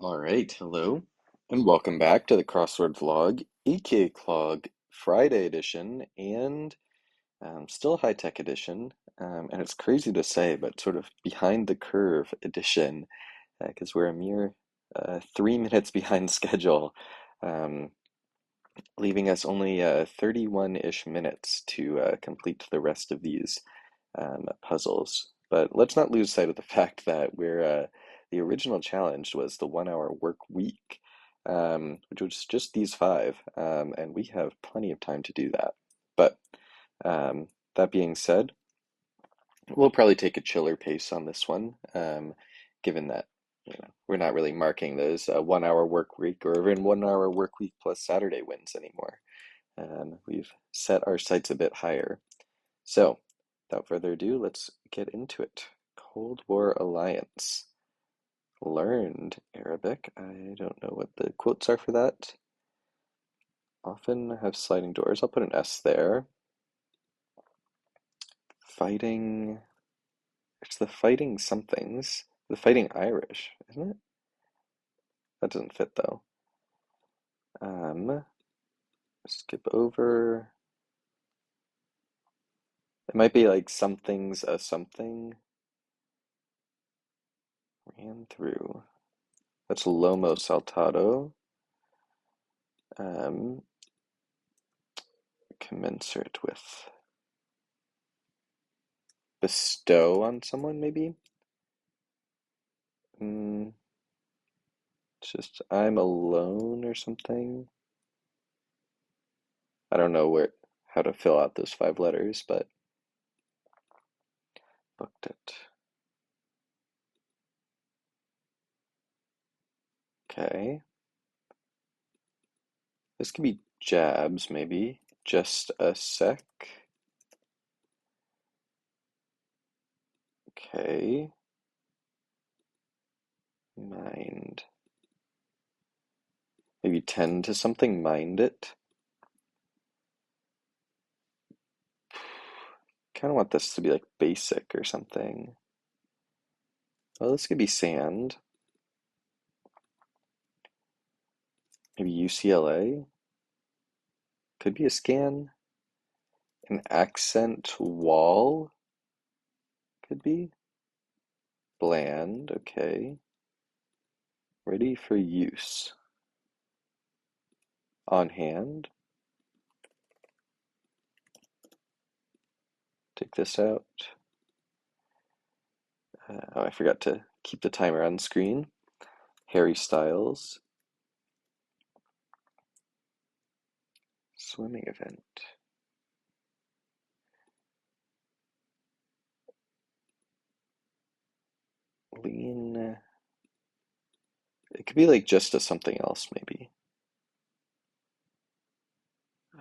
All right, hello, and welcome back to the Crossword Vlog, aka Clog Friday edition, and still high-tech edition. And it's crazy to say, but sort of behind the curve edition, because we're a mere 3 minutes behind schedule, um, leaving us only 31-ish minutes to complete the rest of these puzzles. But let's not lose sight of the fact that the original challenge was the 1 hour work week, which was just these five, and we have plenty of time to do that. But that being said, we'll probably take a chiller pace on this one, given that we're not really marking those 1 hour work week or even 1 hour work week plus Saturday wins anymore. We've set our sights a bit higher. So, without further ado, let's get into it. Cold War Alliance. Learned Arabic. I don't know what the quotes are for that. Often have sliding doors. I'll put an S there. Fighting. It's the fighting somethings. The fighting Irish, isn't it? That doesn't fit though. Um, skip over. It might be like something's a something. Ran through. That's Lomo Saltado. Um, commensurate with. Bestow on someone, maybe? Mm, it's just I'm alone or something. I don't know how to fill out those 5 letters, but booked it. Okay. This could be jabs, maybe. Just a sec. Okay. Mind. Maybe tend to something, mind it. Kind of want this to be like basic or something. Well, this could be sand. Maybe UCLA. Could be a scan. An accent wall. Could be. Bland, okay. Ready for use. On hand. Take this out. Oh, I forgot to keep the timer on screen. Harry Styles. Swimming event. Lean. It could be like just a something else, maybe.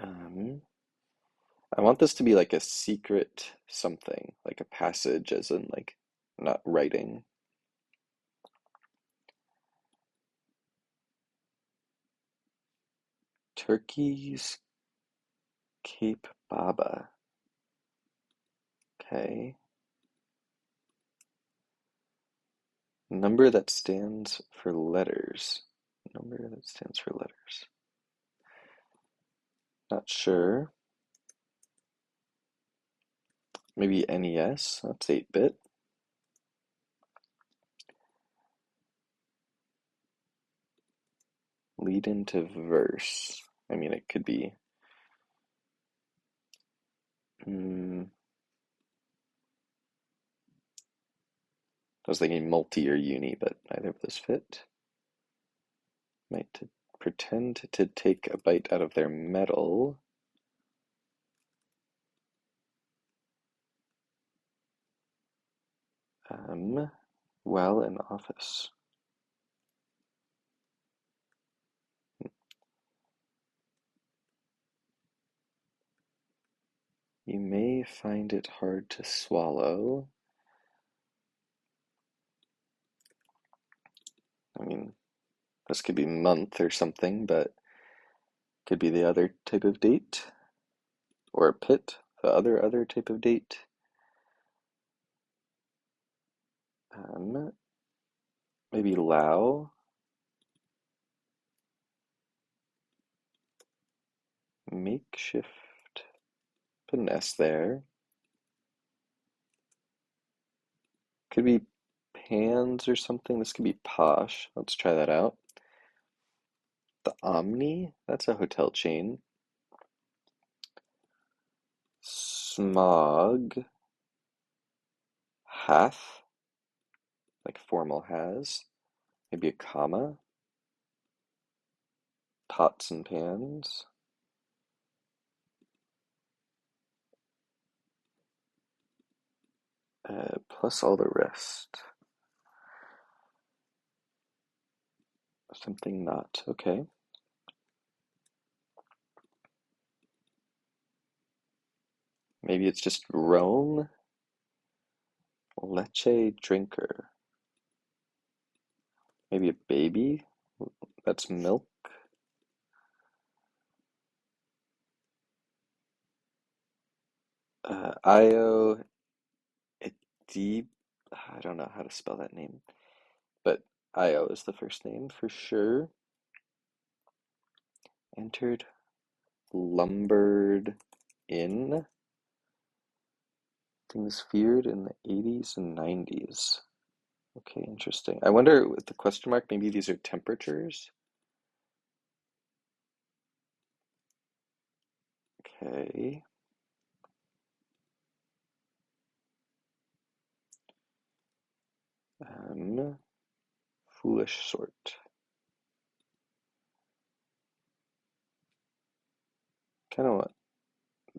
Um, I want this to be like a secret something, like a passage, as in like not writing. Turkey's Cape Baba. Okay. Number that stands for letters. Number that stands for letters. Not sure. Maybe NES. That's 8-bit. Lead into verse. I mean, it could be. I was thinking multi or uni, but neither of those fit. Might pretend to take a bite out of their metal. While in office. You may find it hard to swallow. I mean, this could be month or something, but could be the other type of date. Or pit, the other type of date. Maybe Lao. Makeshift. Put an S there. Could be pans or something. This could be posh. Let's try that out. The Omni, that's a hotel chain. Smog. Hath, like formal has. Maybe a comma. Pots and pans. Plus all the rest. Something not. Okay. Maybe it's just Rome. Leche drinker. Maybe a baby. That's milk. Io Deep. I don't know how to spell that name, but Io is the first name for sure. Entered, lumbered in. Things feared in the 80s and 90s. Okay, interesting. I wonder with the question mark, maybe these are temperatures. Okay. Foolish sort. Kind of want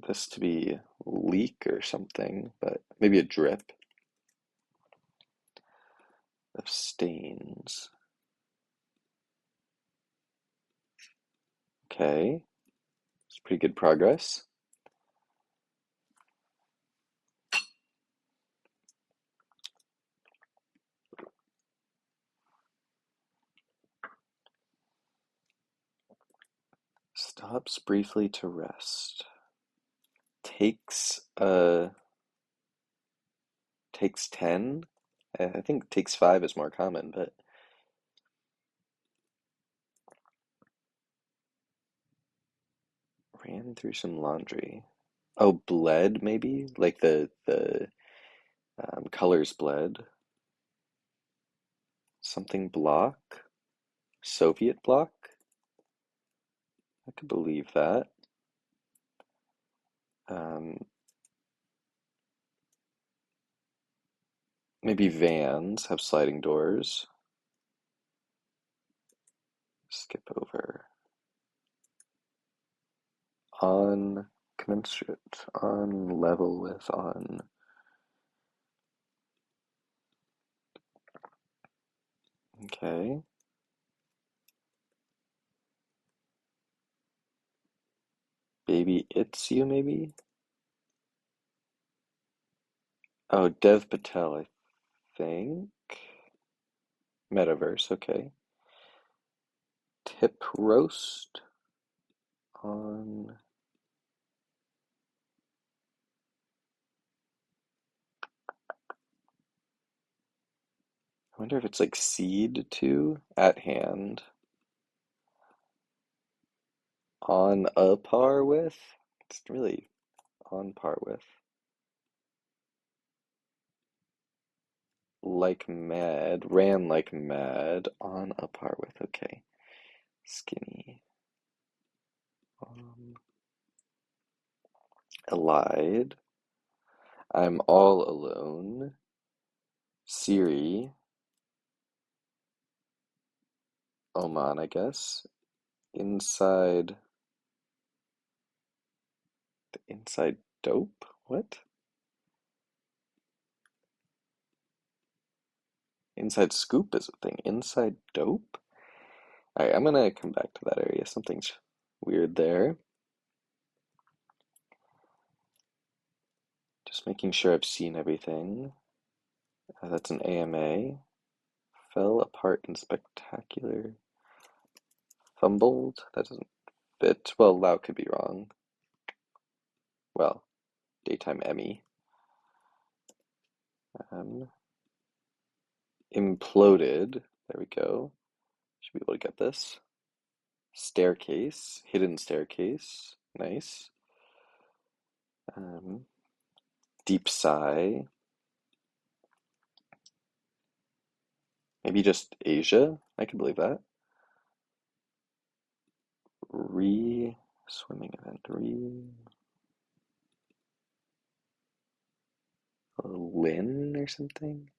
this to be leak or something, but maybe a drip of stains. Okay, it's pretty good progress. Stops briefly to rest. Takes 10. I think takes 5 is more common, but ran through some laundry. Oh, bled maybe? Like the colors bled. Something block? Soviet bloc? I could believe that. Um, Maybe vans have sliding doors. Skip over. On commensurate. On level with on. Okay. Baby it's you maybe? Oh, Dev Patel, I think. Metaverse, okay. Tip roast on. I wonder if it's like seed too. At hand. On a par with? It's really on par with. Like mad. Ran like mad. On a par with. Okay. Skinny. Allied. I'm all alone. Siri. Oman, I guess. Inside. Inside dope? What? Inside scoop is a thing. Inside dope? Alright, I'm gonna come back to that area. Something's weird there. Just making sure I've seen everything. That's an AMA. Fell apart in spectacular. Fumbled? That doesn't fit. Well, Lau could be wrong. Well, daytime Emmy. Um, Imploded. There we go. Should be able to get this. Staircase. Hidden staircase. Nice. Um, deep sigh. Maybe just Asia. I could believe that. Re swimming event. Lin or something.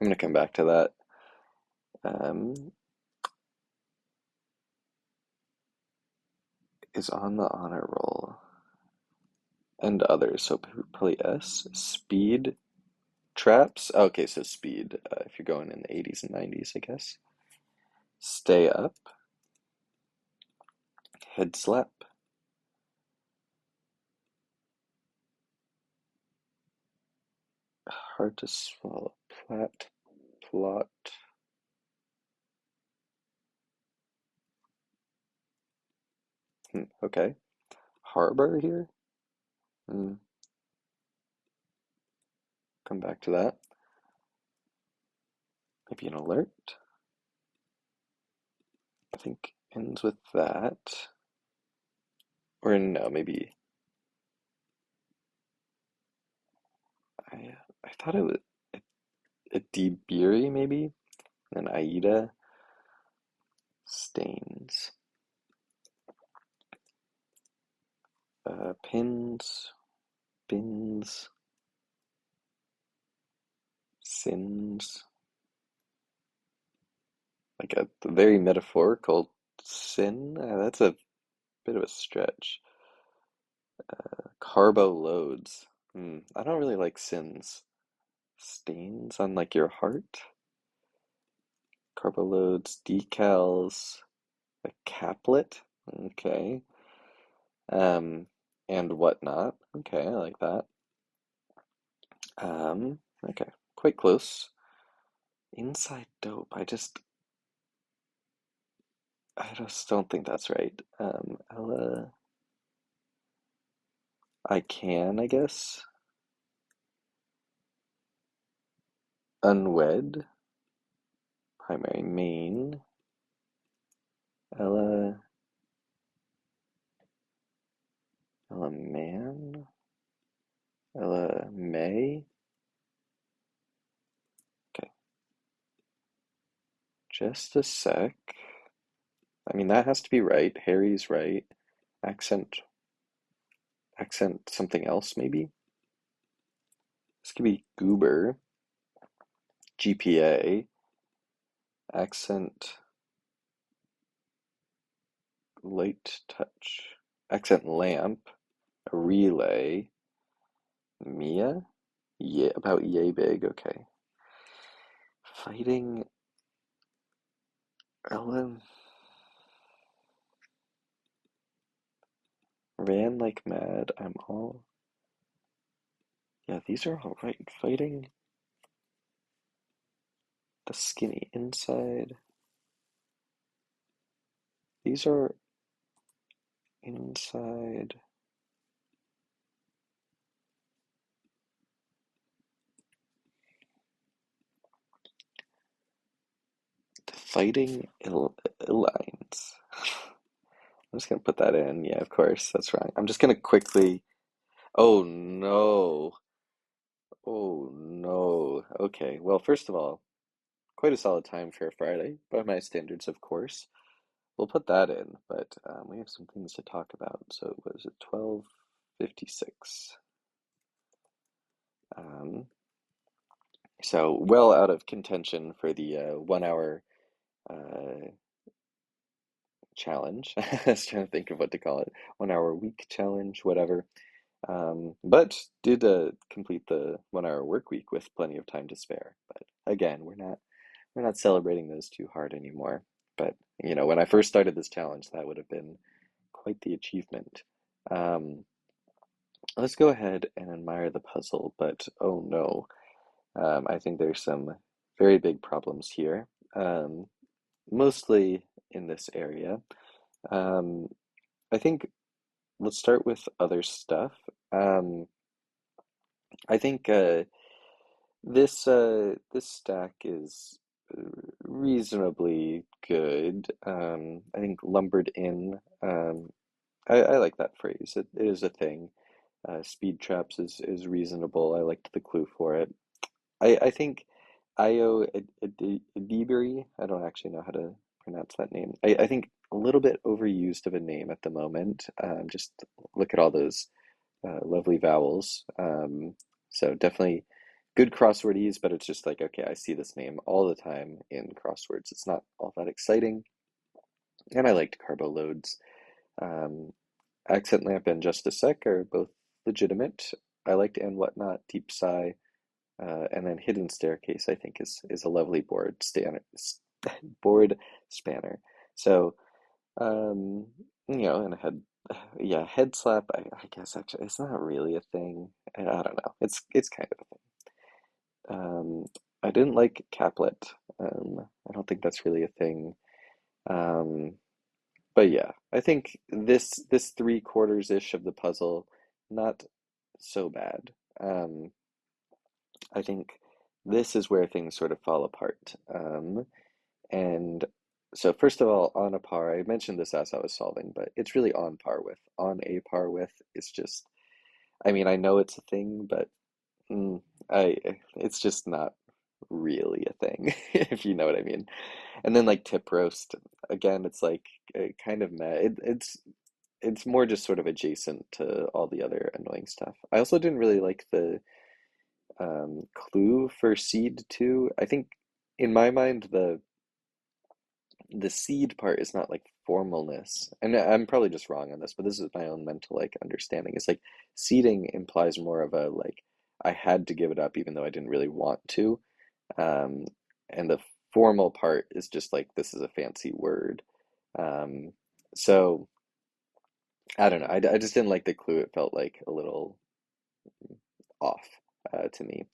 I'm gonna come back to that. Um, is on the honor roll and others. So probably S. Speed traps. Okay, so speed. If you're going in the 80s and 90s, I guess. Stay up. Head slap. Hard to swallow. Plot. Okay. Harbor here. Hmm, come back to that. Maybe an alert. I think ends with that. Or no, maybe I thought it was a Debiri maybe, and Aida stains. Pins, bins, sins. Like a very metaphorical sin. That's a bit of a stretch. Carbo loads. I don't really like sins. Stains on like your heart. Carbo loads, decals, a caplet. Okay. Um, and whatnot. Okay, I like that. Okay, quite close. Inside dope. I just don't think that's right. Ella, I can, I guess. Unwed, primary main. Ella, Ella man. Ella May. Okay, just a sec. I mean, that has to be right. Harry's right. Accent, accent something else, maybe? This could be goober. GPA. Accent light touch. Accent lamp. A relay. Mia? Yeah, about yay big. Okay. Fighting Ellen. Ran like mad. I'm all. Yeah, these are all right. Fighting the skinny inside. These are inside. The fighting lines. I'm just gonna put that in. Yeah, of course, that's right. I'm just gonna quickly. Oh no. Oh no. Okay. Well, first of all, quite a solid time for a Friday, by my standards, of course. We'll put that in, but we have some things to talk about. So was it 12:56? Um, so well out of contention for the 1 hour uh, challenge. I was trying to think of what to call it. 1 hour week challenge, whatever. But did complete the 1 hour work week with plenty of time to spare. But again, we're not celebrating those too hard anymore. But when I first started this challenge, that would have been quite the achievement. Um, let's go ahead and admire the puzzle, but oh no, I think there's some very big problems here, um, mostly in this area. Um, I think let's start with other stuff. Um, I think this stack is reasonably good. I think lumbered in. I like that phrase. It is a thing. Speed traps is reasonable. I liked the clue for it. I think Io Adiberi, I don't actually know how to pronounce that name. I think a little bit overused of a name at the moment. Just look at all those lovely vowels. So definitely good crosswordese, but it's just like, okay, I see this name all the time in crosswords. It's not all that exciting. And I liked carbo loads. Um, Accent lamp and just a sec are both legitimate. I liked and whatnot, deep sigh. And then Hidden Staircase, I think, is a lovely board spanner. So, um, and a yeah, head slap. I guess actually, it's not really a thing. I don't know. It's kind of a thing. I didn't like caplet. I don't think that's really a thing. Um, but yeah, I think this three quarters ish of the puzzle, not so bad. Um, I think this is where things sort of fall apart. And so first of all, on a par, I mentioned this as I was solving, but it's really on par with. On a par with is just, I mean, I know it's a thing, but mm, I it's just not really a thing, if you know what I mean. And then like tip roast, again, it's like kind of meh. It's more just sort of adjacent to all the other annoying stuff. I also didn't really like the clue for seed too. I think in my mind the seed part is not like formalness. And I'm probably just wrong on this, but this is my own mental like understanding. It's like seeding implies more of a like I had to give it up even though I didn't really want to. Um, and the formal part is just like this is a fancy word. Um, so I don't know. I just didn't like the clue. It felt like a little off to me.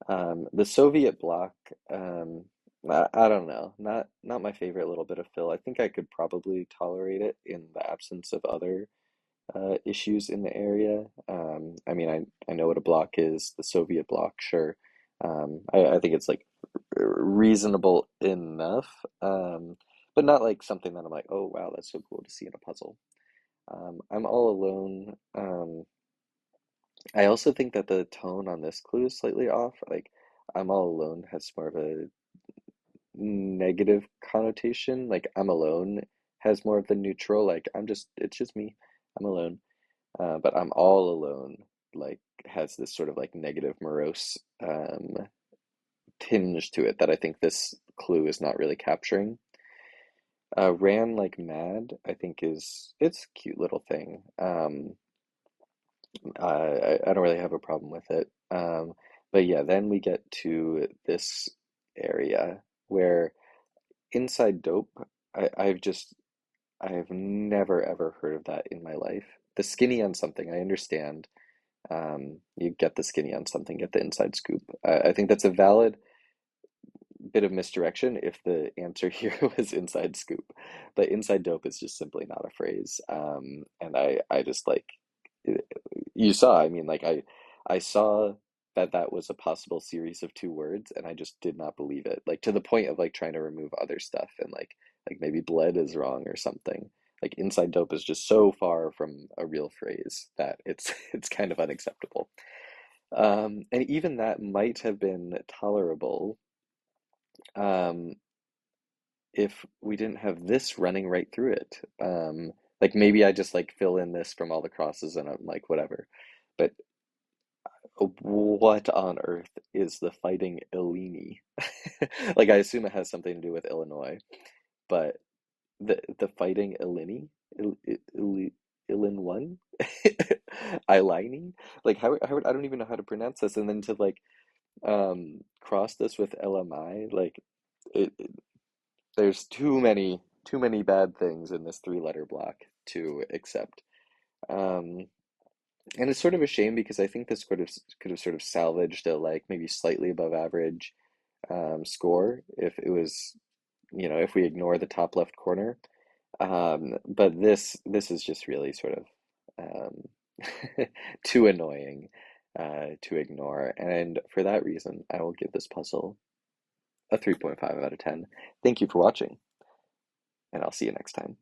The Soviet bloc, I don't know, not my favorite little bit of fill. I think I could probably tolerate it in the absence of other issues in the area. I mean, I know what a block is, the Soviet bloc, sure. I think it's like reasonable enough, but not like something that I'm like, oh wow, that's so cool to see in a puzzle. I'm all alone. I also think that the tone on this clue is slightly off. Like, I'm all alone has more of a negative connotation. Like, I'm alone has more of the neutral. Like, it's just me. I'm alone. But I'm all alone, like, has this sort of like negative, morose tinge to it that I think this clue is not really capturing. Ran like mad, I think it's a cute little thing. I don't really have a problem with it. But yeah, then we get to this area where inside dope, I've never ever heard of that in my life. The skinny on something, I understand. You get the skinny on something, get the inside scoop. I think that's a valid bit of misdirection if the answer here was inside scoop. But inside dope is just simply not a phrase. And I just like you saw, I mean, like I saw that that was a possible series of two words, and I just did not believe it. Like to the point of like trying to remove other stuff and like maybe bled is wrong or something. Like inside dope is just so far from a real phrase that it's it's kind of unacceptable. And even that might have been tolerable um, if we didn't have this running right through it. Like maybe I just like fill in this from all the crosses and I'm like whatever. But what on earth is the Fighting Illini? Like I assume it has something to do with Illinois, but the Fighting Illini, Illin one, Ilini, like how I don't even know how to pronounce this, and then to like cross this with LMI, like it there's too many bad things in this three-letter block to accept. Um, and it's sort of a shame because I think this could have sort of salvaged a like maybe slightly above average score if it was, if we ignore the top left corner. But this is just really sort of too annoying to ignore, and for that reason, I will give this puzzle a 3.5 out of 10. Thank you for watching, and I'll see you next time.